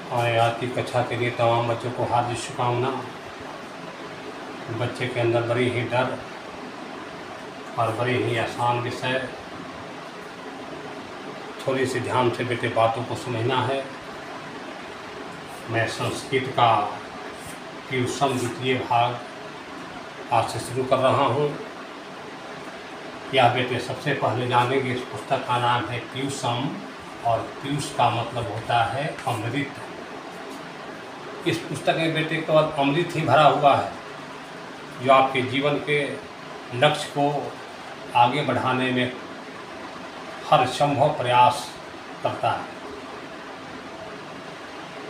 और आज की कक्षा के लिए तमाम बच्चों को हार्दिक शुभकामना। बच्चे के अंदर बड़ी ही डर और बड़ी ही आसान विषय, थोड़ी सी ध्यान से बेटे बातों को समझना है। मैं संस्कृत का ट्यूशन द्वितीय भाग आज से शुरू कर रहा हूँ। यह बेटे सबसे पहले जानेंगे, इस पुस्तक का नाम है ट्यूशन और पीयूष का मतलब होता है अमृत। इस पुस्तक में बेटे केवल अमृत ही भरा हुआ है, जो आपके जीवन के लक्ष्य को आगे बढ़ाने में हर संभव प्रयास करता है।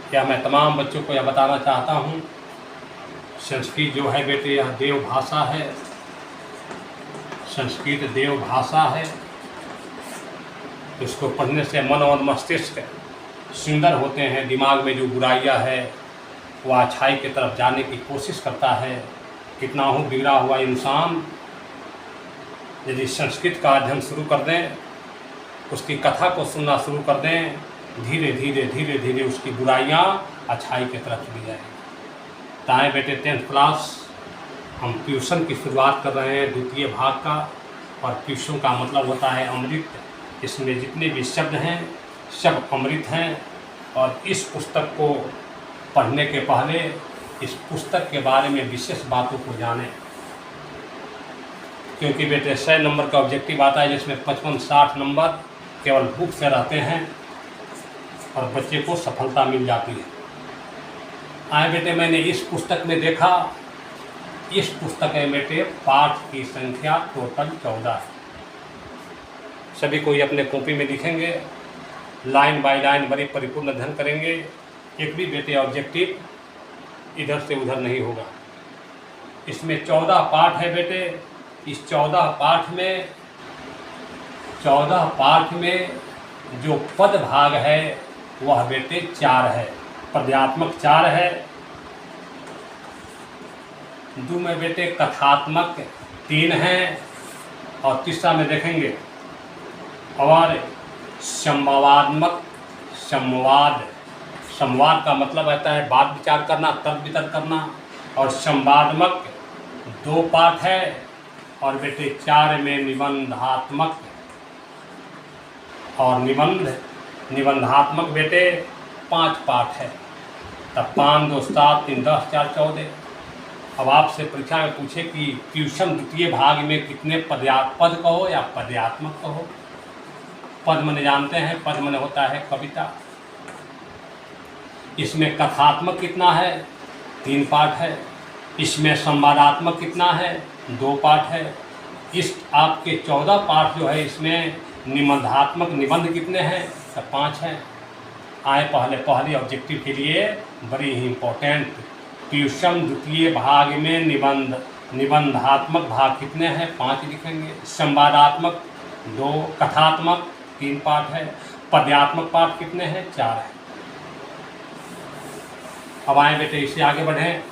क्या मैं तमाम बच्चों को यह बताना चाहता हूँ, संस्कृत जो है बेटे यह देव भाषा है। संस्कृत देव भाषा है। इसको पढ़ने से मन और मस्तिष्क सुंदर होते हैं। दिमाग में जो बुराइयां है वह अच्छाई की तरफ जाने की कोशिश करता है। कितना हो बिगड़ा हुआ इंसान यदि संस्कृत का अध्ययन शुरू कर दें, उसकी कथा को सुनना शुरू कर दें, धीरे धीरे धीरे धीरे उसकी बुराइयां अच्छाई की तरफ चली जाएगी। ताए बेटे 10th क्लास हम ट्यूशन की शुरुआत कर रहे हैं द्वितीय भाग का। और ट्यूशन का मतलब होता है अमृत। इसमें जितने भी शब्द हैं सब अमृत हैं। और इस पुस्तक को पढ़ने के पहले इस पुस्तक के बारे में विशेष बातों को जानें, क्योंकि बेटे 100 नंबर का ऑब्जेक्टिव आता है, जिसमें 55-60 नंबर केवल बुक से रहते हैं और बच्चे को सफलता मिल जाती है। आए बेटे, मैंने इस पुस्तक में देखा, इस पुस्तक में बेटे पाठ की संख्या टोटल 14 है। सभी कोई अपने कॉपी में लिखेंगे, लाइन बाय लाइन बड़ी परिपूर्ण अध्ययन करेंगे। एक भी बेटे ऑब्जेक्टिव इधर से उधर नहीं होगा। इसमें 14 पाठ है बेटे। इस 14 पाठ में जो पद भाग है वह बेटे 4 है। पद्यात्मक 4 है। 2 में बेटे कथात्मक 3 है। और तीसरा में देखेंगे और संवादात्मक संवाद का मतलब रहता है बात विचार करना, तर्क वितर्क करना। और संवादात्मक 2 पाठ है। और बेटे 4 में निबंधात्मक और निबंधात्मक बेटे 5 पाठ है। तब 5 2 7 3 10 4 14। अब आपसे परीक्षा में पूछे कि ट्यूशन द्वितीय भाग में कितने पद कहो या पद्यात्मक कहो। पद मने जानते हैं, पद मने होता है कविता। इसमें कथात्मक कितना है? 3 पाठ है। इसमें संवादात्मक कितना है? 2 पाठ है। इस आपके 14 पाठ जो है, इसमें निबंधात्मक निबंध कितने हैं? तो 5 हैं। आए पहले ऑब्जेक्टिव के लिए बड़ी ही इम्पोर्टेंट, ट्यूशन द्वितीय भाग में निबंधात्मक भाग कितने हैं? 5 लिखेंगे। संवादात्मक 2, कथात्मक 3 पाठ है। पद्यात्मक पाठ कितने हैं? 4 है। अब आए बेटे इससे आगे बढ़ें।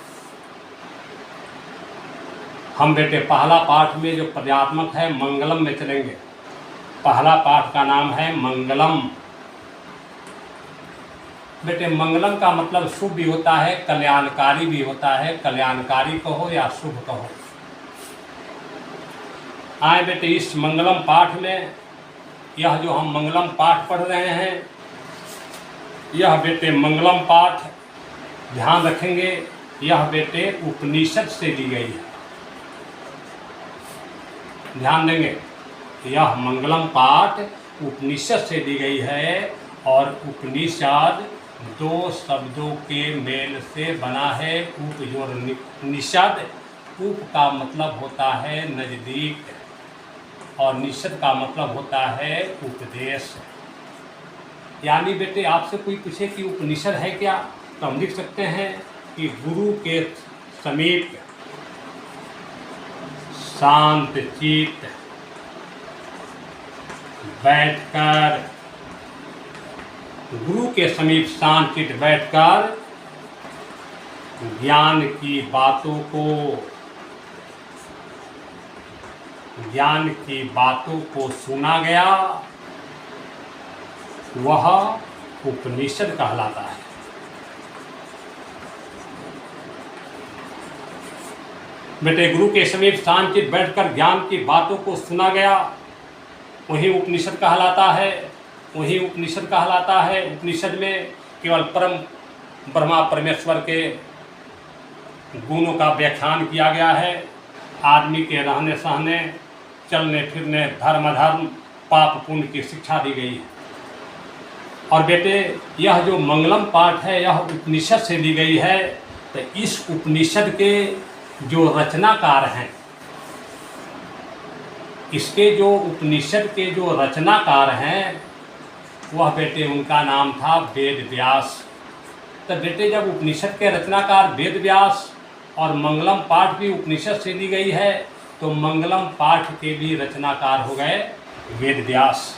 हम बेटे पहला पाठ में जो पद्यात्मक है मंगलम में चलेंगे। पहला पाठ का नाम है मंगलम। बेटे मंगलम का मतलब शुभ भी होता है, कल्याणकारी भी होता है। कल्याणकारी कहो या शुभ कहो। आए बेटे इस मंगलम पाठ में, यह जो हम मंगलम पाठ पढ़ रहे हैं, यह बेटे मंगलम पाठ ध्यान रखेंगे, यह बेटे उपनिषद से ली गई है। ध्यान देंगे, यह मंगलम पाठ उपनिषद से ली गई है। और उपनिषद 2 शब्दों के मेल से बना है। उप जो निषद, उप का मतलब होता है नज़दीक और निषद का मतलब होता है उपदेश। यानी बेटे आपसे कोई पूछे कि उपनिषद है क्या, तो हम लिख सकते हैं कि गुरु के समीप शांत चित्त बैठकर, गुरु के समीप शांत चित्त बैठकर ज्ञान की बातों को सुना गया, वह उपनिषद कहलाता है। बेटे गुरु के समीप शांतित बैठकर ज्ञान की बातों को सुना गया, वही उपनिषद कहलाता है। वही उपनिषद कहलाता है। उपनिषद में केवल परम ब्रह्मा परमेश्वर के गुणों का व्याख्यान किया गया है। आदमी के रहने सहने, चलने फिरने, धर्म अधर्म, पाप पुण्य की शिक्षा दी गई है। और बेटे यह जो मंगलम पाठ है यह उपनिषद से ली गई है। तो इस उपनिषद के जो रचनाकार हैं, इसके जो उपनिषद के जो रचनाकार हैं वह बेटे उनका नाम था वेद व्यास। तो बेटे जब उपनिषद के रचनाकार वेद व्यास और मंगलम पाठ भी उपनिषद से ली गई है तो मंगलम पाठ के भी रचनाकार हो गए वेद व्यास।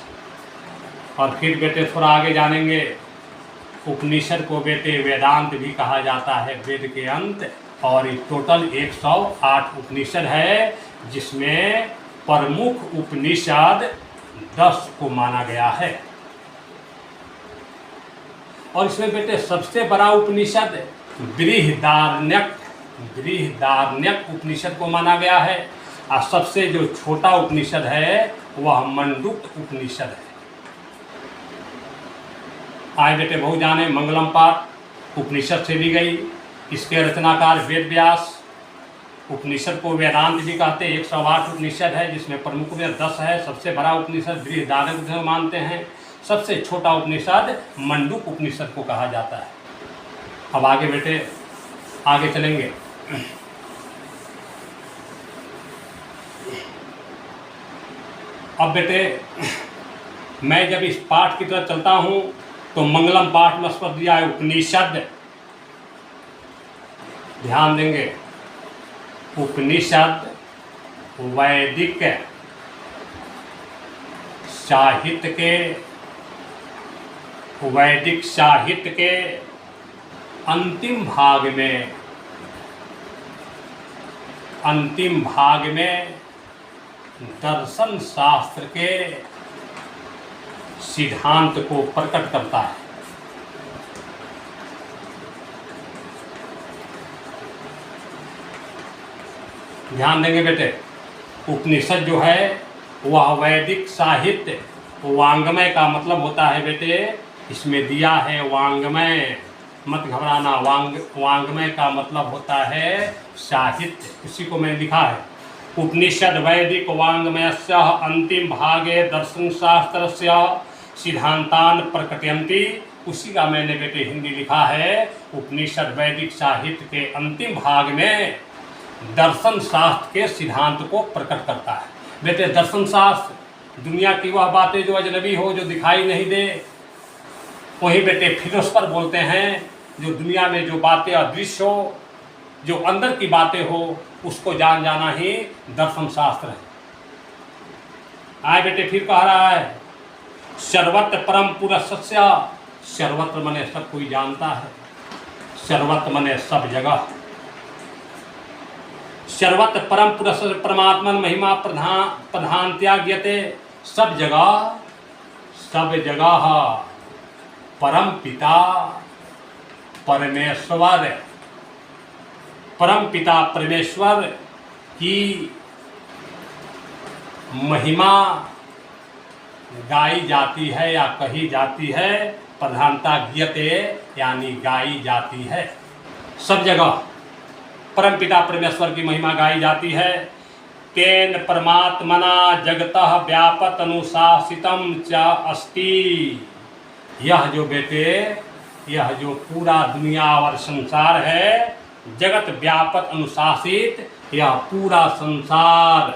और फिर बेटे थोड़ा आगे जानेंगे, उपनिषद को बेटे वेदांत भी कहा जाता है, वेद के अंत। और ये टोटल 108 उपनिषद है, जिसमें प्रमुख उपनिषद 10 को माना गया है। और इसमें बेटे सबसे बड़ा उपनिषद बृहदारण्यक उपनिषद को माना गया है। और सबसे जो छोटा उपनिषद है वह मंडूक उपनिषद है। आए बेटे बहु जाने, मंगलम पाठ उपनिषद से ली गई, इसके रचनाकार वेद व्यास। उपनिषद को वेदांत भी कहते हैं। 108 उपनिषद है, जिसमें प्रमुख में 10 है। सबसे बड़ा उपनिषद बृहदारण्यक मानते हैं। सबसे छोटा उपनिषद मंडूक उपनिषद को कहा जाता है। अब आगे बेटे आगे चलेंगे। अब बेटे मैं जब इस पाठ की तरफ चलता हूँ तो मंगलम पाठ में स्पष्ट दिया है उपनिषद। ध्यान देंगे, उपनिषद वैदिक साहित्य के अंतिम भाग में दर्शन शास्त्र के सिद्धांत को प्रकट करता है। ध्यान देंगे बेटे, उपनिषद जो है वह वैदिक साहित्य, वांग्मय का मतलब होता है बेटे, इसमें दिया है वांग्मय, मत घबराना। वांग्मय का मतलब होता है साहित्य, उसी को मैंने लिखा है। उपनिषद वैदिक वांग्मयस्य अंतिम भागे दर्शन शास्त्रस्य सिद्धांतान प्रकटयन्ति। उसी का मैंने बेटे हिंदी लिखा है। उपनिषद वैदिक साहित्य के अंतिम भाग में दर्शन शास्त्र के सिद्धांत को प्रकट करता है। बेटे दर्शन शास्त्र दुनिया की वह बातें जो अजनबी हो, जो दिखाई नहीं दे, वही बेटे फिलोसफर बोलते हैं। जो दुनिया में जो बातें अदृश्य हो, जो अंदर की बातें हो, उसको जान जाना ही दर्शन शास्त्र है। आए बेटे फिर कह रहा है सर्वत्र परम पुरुषस्य। सर्वत्र मने सब कोई जानता है, सर्वत्र मने सब जगह। सर्वत्र परम पुरुष परमात्मन महिमा प्रधान त्याग्यते। सब जगह परम पिता परमेश्वर की महिमा गाई जाती है या कही जाती है। प्रधानता ज्ञते यानी गाई जाती है। सब जगह परमपिता परमेश्वर की महिमा गाई जाती है। तेन परमात्मना जगतः व्यापत अनुशासितम च अस्ति। यह जो बेटे, यह जो पूरा दुनिया और संसार है, जगत व्यापक अनुशासित, यह पूरा संसार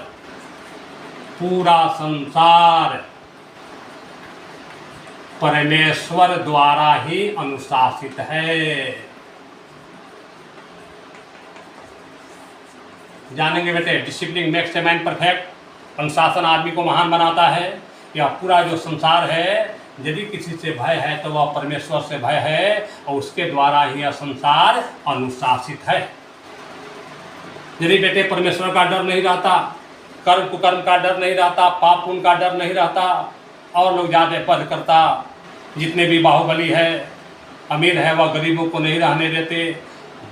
परमेश्वर द्वारा ही अनुशासित है। जानेंगे बेटे, discipline makes a man perfect. अनुशासन आदमी को महान बनाता है। यह पूरा जो संसार है, यदि किसी से भय है तो वह परमेश्वर से भय है, और उसके द्वारा ही यह संसार अनुशासित है। यदि बेटे परमेश्वर का डर नहीं रहता, कर्म कुकर्म का डर नहीं रहता, पाप पुण्य का डर नहीं रहता, और लोग ज़्यादा पद करता, जितने भी बाहुबली है, अमीर है, वह गरीबों को नहीं रहने देते,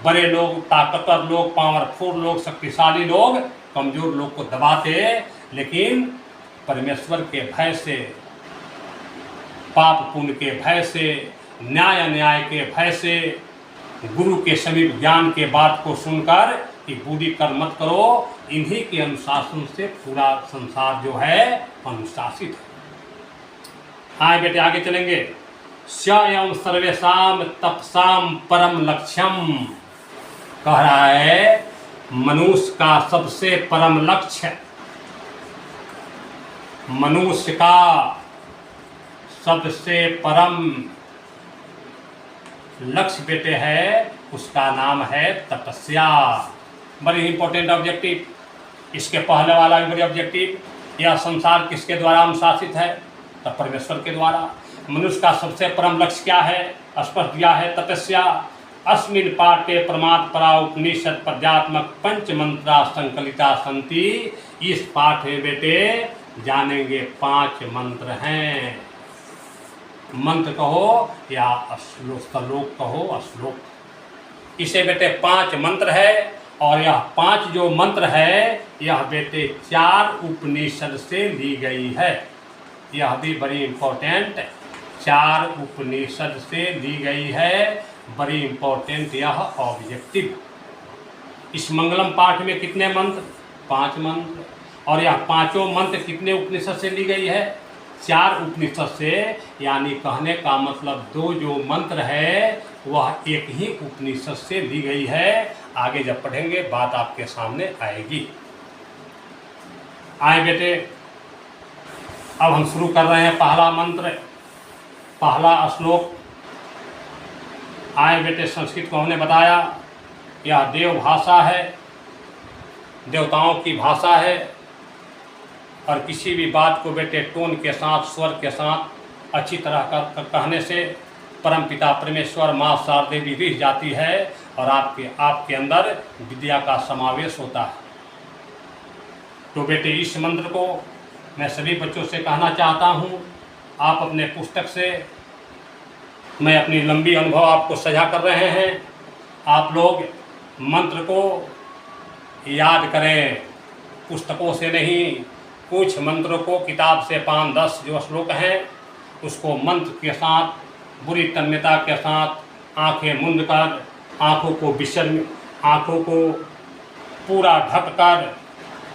बड़े लोग, ताकतवर लोग, पावरफुल लोग, शक्तिशाली लोग कमजोर लोग को दबाते, लेकिन परमेश्वर के भय से, पाप पुण्य के भय से, न्याय अन्याय के भय से, गुरु के समीप ज्ञान के बात को सुनकर कि बुरी कर्म मत करो, इन्हीं के अनुशासन से पूरा संसार जो है अनुशासित है। आए बेटे आगे चलेंगे। स्ययं सर्वेषां तपसाम परम लक्ष्यम, कह रहा है मनुष्य का सबसे परम लक्ष्य, मनुष्य का सबसे परम लक्ष्य बेटे है, उसका नाम है तपस्या। बड़ी इंपॉर्टेंट ऑब्जेक्टिव। इसके पहले वाला भी बड़ी ऑब्जेक्टिव, यह संसार किसके द्वारा अनुशासित है? तो परमेश्वर के द्वारा। मनुष्य का सबसे परम लक्ष्य क्या है? स्पष्ट दिया है, तपस्या। अस्मिन् पाठे प्रमाद परा उपनिषद पद्यात्मक पंच मंत्रा संकलिता संति। इस पाठ में बेटे जानेंगे 5 मंत्र हैं। मंत्र कहो या श्लोक कहो, श्लोक। इसे बेटे 5 मंत्र है, और यह 5 जो मंत्र है यह बेटे 4 उपनिषद से ली गई है। यह भी बड़ी इंपॉर्टेंट, 4 उपनिषद से ली गई है। बड़ी इंपॉर्टेंट यह ऑब्जेक्टिव। इस मंगलम पाठ में कितने मंत्र? 5 मंत्र। और यह 5 मंत्र कितने उपनिषद से ली गई है? 4 उपनिषद से। यानी कहने का मतलब 2 जो मंत्र है वह एक ही उपनिषद से ली गई है। आगे जब पढ़ेंगे बात आपके सामने आएगी। आए बेटे, अब हम शुरू कर रहे हैं पहला मंत्र, पहला श्लोक। आए बेटे, संस्कृत को हमने बताया यह देव भाषा है, देवताओं की भाषा है। और किसी भी बात को बेटे टोन के साथ, स्वर के साथ अच्छी तरह कहने से परमपिता परमेश्वर माँ शारदे भी रिझ जाती है और आपके अंदर विद्या का समावेश होता है। तो बेटे इस मंत्र को मैं सभी बच्चों से कहना चाहता हूँ, आप अपने पुस्तक से, मैं अपनी लंबी अनुभव आपको साझा कर रहे हैं, आप लोग मंत्र को याद करें, पुस्तकों से नहीं। कुछ मंत्रों को किताब से 5-10 जो श्लोक हैं उसको मंत्र के साथ, बुरी तन्यता के साथ, आंखें मूंद कर, आँखों को पूरा ढक कर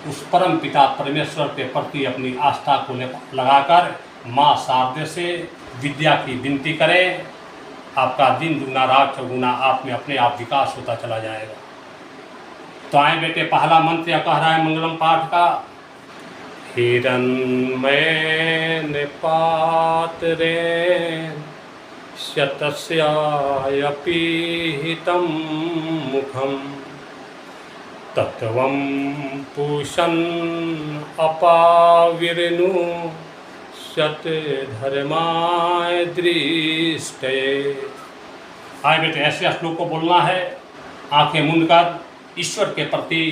उस परम पिता परमेश्वर के प्रति अपनी आस्था को लगाकर माँ शारदे से विद्या की विनती करें। आपका दिन दुगना रात चौगुना आप में अपने आप विकास होता चला जाएगा। तो आए बेटे, पहला मंत्र यह कह रहा है मंगलम पाठ का, हिरण्मयेन पात्रेण शतस्यायपि हितं मुखं तत्त्वं पूषन् अपाविर्नु शतधर्माय दृष्टये। आए बेटे, ऐसे श्लोक को बोलना है, आंखें मूंद कर ईश्वर के प्रति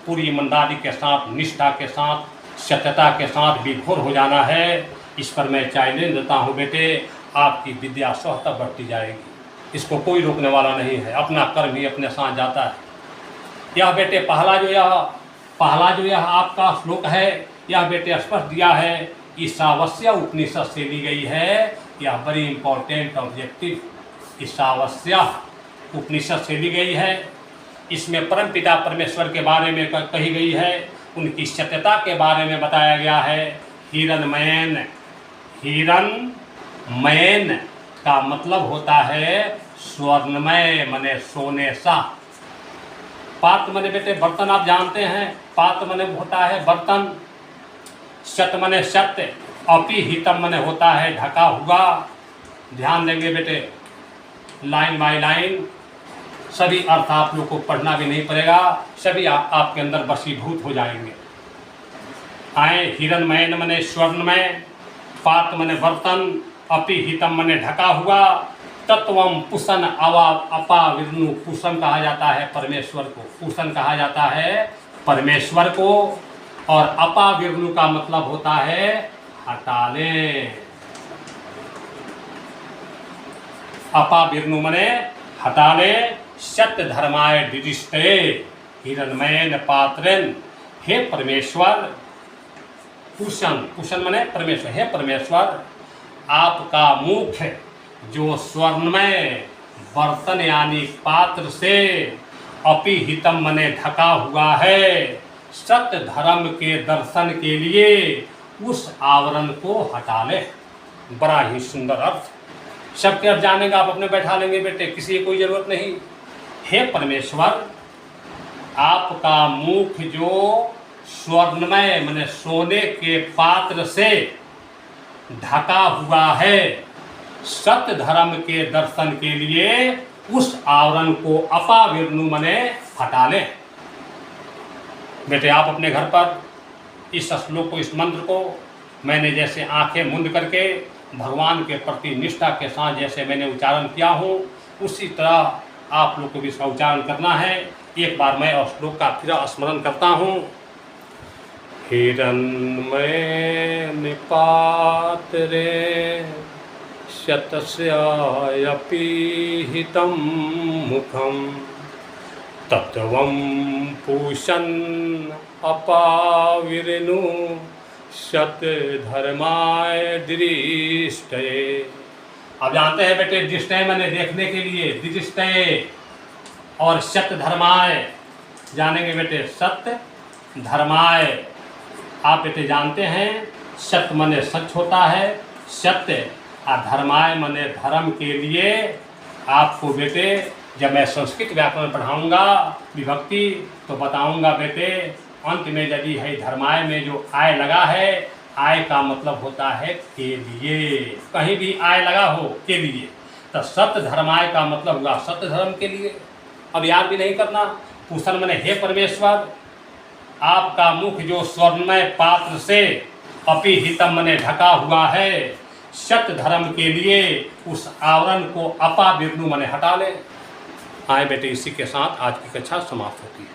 पूरी ईमानदारी के साथ, निष्ठा के साथ, सत्यता के साथ विभोर हो जाना है। इस पर मैं चैलेंज देता हूँ बेटे, आपकी विद्या स्वतः बढ़ती जाएगी। इसको कोई रोकने वाला नहीं है, अपना कर्म ही अपने साथ जाता है। यह बेटे पहला जो यह आपका श्लोक है, यह बेटे स्पष्ट दिया है, ईशावास्य उपनिषद से ली गई है। यह बड़ी इंपॉर्टेंट ऑब्जेक्टिव ईशावास्य उपनिषद से ली गई है। इसमें परमपिता परमेश्वर के बारे में कही गई है, उनकी सत्यता के बारे में बताया गया है। हिरण्मयेन, हिरण्मयेन का मतलब होता है स्वर्णमय, मने सोने सा। पात्र मने बेटे बर्तन, आप जानते हैं, पात्र मने होता है बर्तन। सत मने सत्य, अपि हितम मने होता है ढका हुआ। ध्यान देंगे बेटे, लाइन बाय लाइन सभी अर्थ आप लोग को पढ़ना भी नहीं पड़ेगा, सभी आपके अंदर वशीभूत हो जाएंगे। आए, हिरण्मयेन मने स्वर्णमय, पात्र मने बर्तन, अपि हितम मने ढका हुआ, तत्वम पुषण अपाविर्नु, पुषण कहा जाता है परमेश्वर को, पुषण कहा जाता है परमेश्वर को। और अपाविर्नु का मतलब होता है हटा ले। अपाविर्नु मने हटा ले, सत्य धर्माय दिदिष्टे हिरण्मयेन पात्रेन। हे परमेश्वर, पुरुषन, पुरुषन माने परमेश्वर, हे परमेश्वर आपका मुख जो स्वर्णमय बर्तन यानी पात्र से अपिहितम माने ढका हुआ है, सत्य धर्म के दर्शन के लिए उस आवरण को हटा ले। बड़ा ही सुंदर अर्थ, सबके अर्थ जानेगा आप अपने बैठा लेंगे बेटे, किसी की कोई जरूरत नहीं। हे परमेश्वर आपका मुख जो स्वर्णमय माने सोने के पात्र से ढका हुआ है, सत्य धर्म के दर्शन के लिए उस आवरण को अपाविर्णु माने हटा ले। बेटे आप अपने घर पर इस श्लोक को, इस मंत्र को मैंने जैसे आंखें मूंद करके भगवान के प्रति निष्ठा के साथ जैसे मैंने उच्चारण किया हूँ, उसी तरह आप लोग को भी इसका उच्चारण करना है। एक बार मैं और श्लोक का फिर स्मरण करता हूँ। हिरण्मय निपात्रे शतस्यायपीहितं मुखं तत्त्वं पूषन् अपाविर्नु सतधर्माय दृष्टये। अब जानते हैं बेटे, दृष्टय मैंने देखने के लिए, दृष्टय और सत्य धर्माय जानेंगे बेटे, सत्य धर्माय। आप बेटे जानते हैं सत्य माने सच होता है, सत्य और धर्माय माने धर्म के लिए। आपको बेटे जब मैं संस्कृत व्याकरण पढ़ाऊंगा विभक्ति तो बताऊंगा बेटे, अंत में यदि है धर्माय में जो आय लगा है, आय का मतलब होता है के लिए, कहीं भी आय लगा हो के लिए, तो सत्य धर्माय का मतलब हुआ सत्य धर्म के लिए। अब याद भी नहीं करना। पूषण मैंने हे परमेश्वर आपका मुख जो स्वर्णमय पात्र से अपिहितम मैंने ढका हुआ है, सत्य धर्म के लिए उस आवरण को अपाविर्णु मैंने हटा ले। आए बेटे, इसी के साथ आज की कक्षा समाप्त होती है।